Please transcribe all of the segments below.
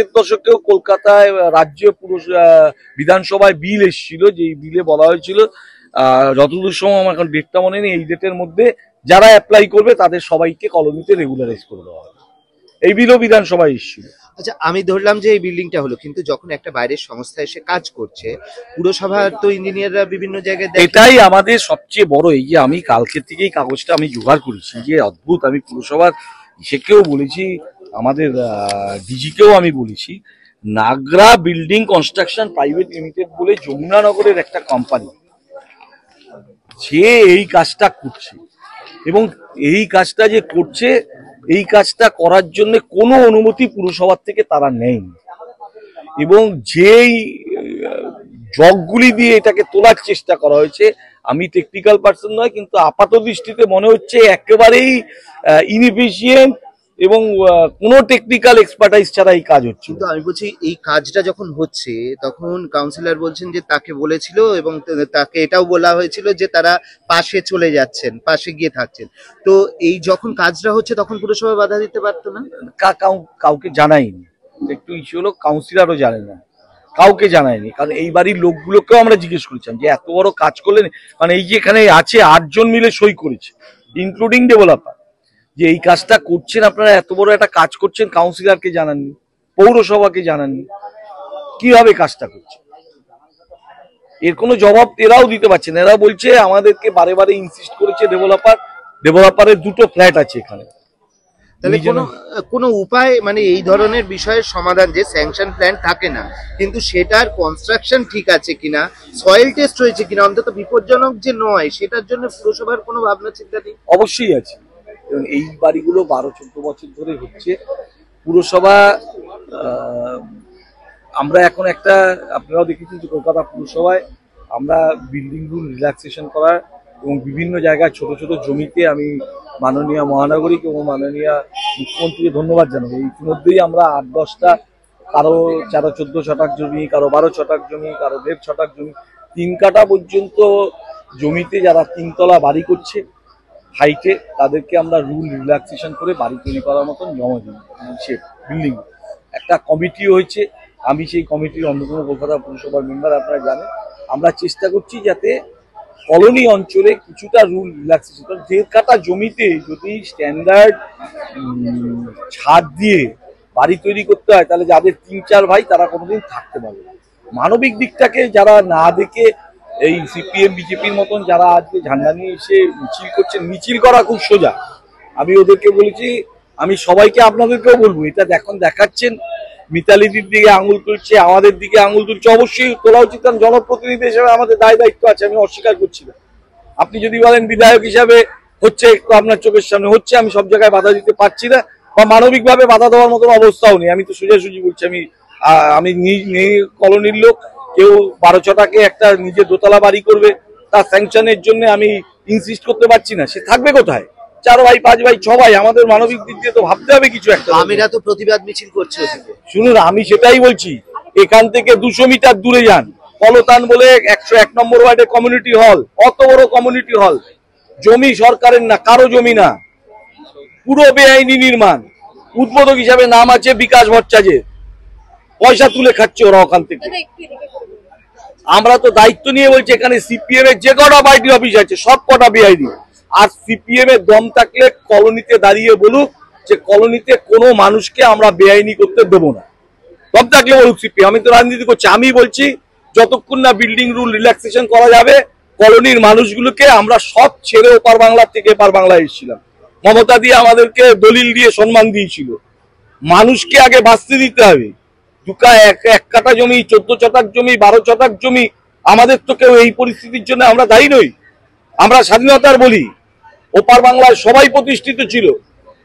দশকেও কলকাতায় রাজ্য বিধানসভায় বিল এসেছিল, যে বিলে বলা হয়েছিল যতদূর সময় আমার এখন ডেটটা মনে নেই, এই ডেটের মধ্যে যারা অ্যাপ্লাই করবে তাদের সবাইকে কলোনিতে রেগুলারাইজ করে দেওয়া হবে। এই বিলও বিধানসভায় এসেছিল। আচ্ছা, আমি ধরলাম যে এই বিল্ডিংটা হলো, কিন্তু যখন একটা বাইরের সংস্থা এসে কাজ করছে, পুরসভার তো ইঞ্জিনিয়াররা বিভিন্ন জায়গায় এটাই আমাদের সবচেয়ে বড়। এই যে আমি কালকে থেকেই কাগজটা আমি জোগাড় করেছি, যে অদ্ভুত, আমি পুরসভার ইসেকেও বলেছি, আমাদের ডিজিকেও আমি বলেছি, নাগরা বিল্ডিং কনস্ট্রাকশন প্রাইভেট লিমিটেড বলে যমুনানগরের একটা কোম্পানি, যে এই কাজটা করছে এবং এই কাজটা যে করছে, এই কাজটা করার জন্য কোনো অনুমতি পুরসভার থেকে তারা নেয়নি, এবং যেই জগগুলি দিয়ে এটাকে তোলার চেষ্টা করা হয়েছে, আমি টেকনিক্যাল পার্সন নয়, কিন্তু আপাত দৃষ্টিতে মনে হচ্ছে একেবারেই ইনএফিশিয়েন্ট এবং কোনো টেকনিক্যাল এক্সপার্টাইজ ছাড়া এই কাজ হচ্ছে। কিন্তু আমি বলছি, এই কাজটা যখন হচ্ছে তখন কাউন্সিলর বলছেন যে তাকে বলেছিল এবং তাকে এটাও বলা হয়েছিল যে তারা পাশে চলে যাচ্ছেন, পাশে গিয়ে থাকছেন। তো এই যখন কাজটা হচ্ছে তখন পুরসভা বাধা দিতে পারতো না? কাউকে জানাইনি, একটু ইস্যু হলো, কাউন্সিলরও জানে না, কাউকে জানায়নি। কারণ এই বাড়ির লোকগুলোকেও আমরা জিজ্ঞেস করেছিলাম যে এত বড় কাজ করলেন, কারণ এই যে এখানে আছে 8 জন মিলে সই করেছে, ইনক্লুডিং ডেভেলপার, যে এই কাজটা করছেন আপনারা, এত বড় একটা কাজ করছেন, কাউন্সিলরকে জানাননি, পৌরসভাকে জানাননি, কিভাবে কাজটা করছে এর কোনো জবাব এরাও দিতে পারছে না। এরা বলছে আমাদেরকে বারে বারে ইনসিস্ট করেছে ডেভেলপারের 2টো ফ্ল্যাট আছে এখানে। তাহলে কোনো উপায়, মানে এই ধরনের বিষয়ের সমাধান, যে স্যাংশন প্ল্যান থাকে না কিন্তু সেটার কনস্ট্রাকশন ঠিক আছে কিনা, সয়েল টেস্ট হয়েছে কিনা, অন্তত বিপজ্জনক যে নয়, সেটার জন্য পুরসভার কোনো ভাবনা চিন্তা নেই? অবশ্যই আছে। এই বাড়িগুলো 12-14 বছর ধরে হচ্ছে। পুরসভা, আমরা এখন একটা, আপনারাও দেখেছেন যে কলকাতা পুরসভায় আমরা বিল্ডিং রুল রিল্যাক্সেশন করার এবং বিভিন্ন জায়গায় ছোট ছোট জমিতে আমি মাননীয় মহানগরিক এবং মাননীয় মুখ্যমন্ত্রীকে ধন্যবাদ জানাবো। ইতিমধ্যেই আমরা 8-10টা, কারো 13-14 ছটাক জমি, কারো 12 ছটাক জমি, কারো 1.5 ছটাক জমি, 3 কাঠা পর্যন্ত জমিতে যারা 3 তলা বাড়ি করছে হাইটে, তাদেরকে আমরা রুল রিল্যাক্সেশন করে বাড়ি তৈরি করার মতন জমা দিয়েছে। বিল্ডিং একটা কমিটি হয়েছে, আমি সেই কমিটির অন্যতম কলকাতা পুরসভার মেম্বার, আপনারা জানেন। আমরা চেষ্টা করছি যাতে কলোনি অঞ্চলে কিছুটা রুল রিল্যাক্সেশন, 1.5 কাঠা জমিতে যদি স্ট্যান্ডার্ড ছাদ দিয়ে বাড়ি তৈরি করতে হয়, তাহলে যাদের 3-4 ভাই তারা কোনোদিন থাকতে পারবে। মানবিক দিকটাকে যারা না দেখে, এই সিপিএম বিজেপির মতন যারা আজকে ঝান্ডা নিয়ে এসে মিছিল করছেন, মিছিল করা খুব সোজা। আমি ওদেরকে বলেছি, আমি সবাইকে আপনাদেরকেও বলবো, এটা এখন দেখাচ্ছেন মিতালিদির দিকে আঙুল তুলছে, আমাদের দিকে আঙুল তুলছে, অবশ্যই তোলা উচিত, কারণ জনপ্রতিনিধি হিসেবে আমাদের দায় দায়িত্ব আছে, আমি অস্বীকার করছি না। আপনি যদি বলেন বিধায়ক হিসাবে হচ্ছে, একটু আপনার চোখের সামনে হচ্ছে, আমি সব জায়গায় বাধা দিতে পারছি না, বা মানবিকভাবে বাধা দেওয়ার মতন অবস্থাও নেই। আমি তো সোজাসুজি বলছি, আমি কলোনির লোক, কেউ 12 ছটাকে একটা নিজের দোতলা বাড়ি করবে, তার স্যাংশনের জন্য আমি ইনসিস্ট করতে পারছি না, সে থাকবে কোথায়? 4 ভাই 5 ভাই 6 ভাই, আমাদের মানবিক দিক দিয়ে তো ভাবতে হবে কিছু একটা। আমিরা তো প্রতিবাদ মিছিল করছে। শুনুন, আমি সেটাই বলছি, এখান থেকে 200 মিটার দূরে যান, কলতান বলে 101 নম্বর ওয়ার্ডে কমিউনিটি হল, অত বড় কমিউনিটি হল, জমি সরকারের না, কারো জমি না, পুরো বেআইনি নির্মাণ। উদ্বোধক হিসাবে নাম আছে বিকাশ ভট্টাচার্যের, পয়সা তুলে খাচ্ছে ওরা ওখান থেকে। আমরা তো দায়িত্ব নিয়ে বলছি, এখানে সিপিএম এর যে কটা পার্টি অফিস আছে সব কটা বেআইনি। আর সিপিএম এর দম থাকলে কলোনিতে দাঁড়িয়ে বলুক যে কলোনিতে কোনো মানুষকে আমরা বেআইনি করতে দেবো না, দম থাকলে বলুক সিপিএম। আমি তো রাজনীতি করছি, আমি বলছি যতক্ষণ না বিল্ডিং রুল রিল্যাক্সেশন করা যাবে, কলোনির মানুষগুলোকে আমরা সব ছেড়ে ওপার বাংলার থেকে এপার বাংলায় এসেছিলাম। মমতা দিয়ে আমাদেরকে দলিল দিয়ে সম্মান দিয়েছিল। মানুষকে আগে বাঁচতে দিতে হবে। 1 কাঠা জমি, 14 ছটাক জমি, 12 ছটাক জমি, আমাদের তো কেউ এই পরিস্থিতির জন্য আমরা দায়ী নই। আমরা স্বাধীনতার বলি, ওপার বাংলায় সবাই প্রতিষ্ঠিত ছিল,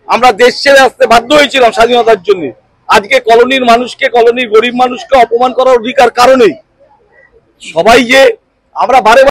আমরা দেশ ছেড়ে আসতে বাধ্য হয়েছিলাম স্বাধীনতার জন্য। আজকে কলোনির মানুষকে, কলোনির গরিব মানুষকে অপমান করার অধিকার কারণেই সবাই, যে আমরা বারে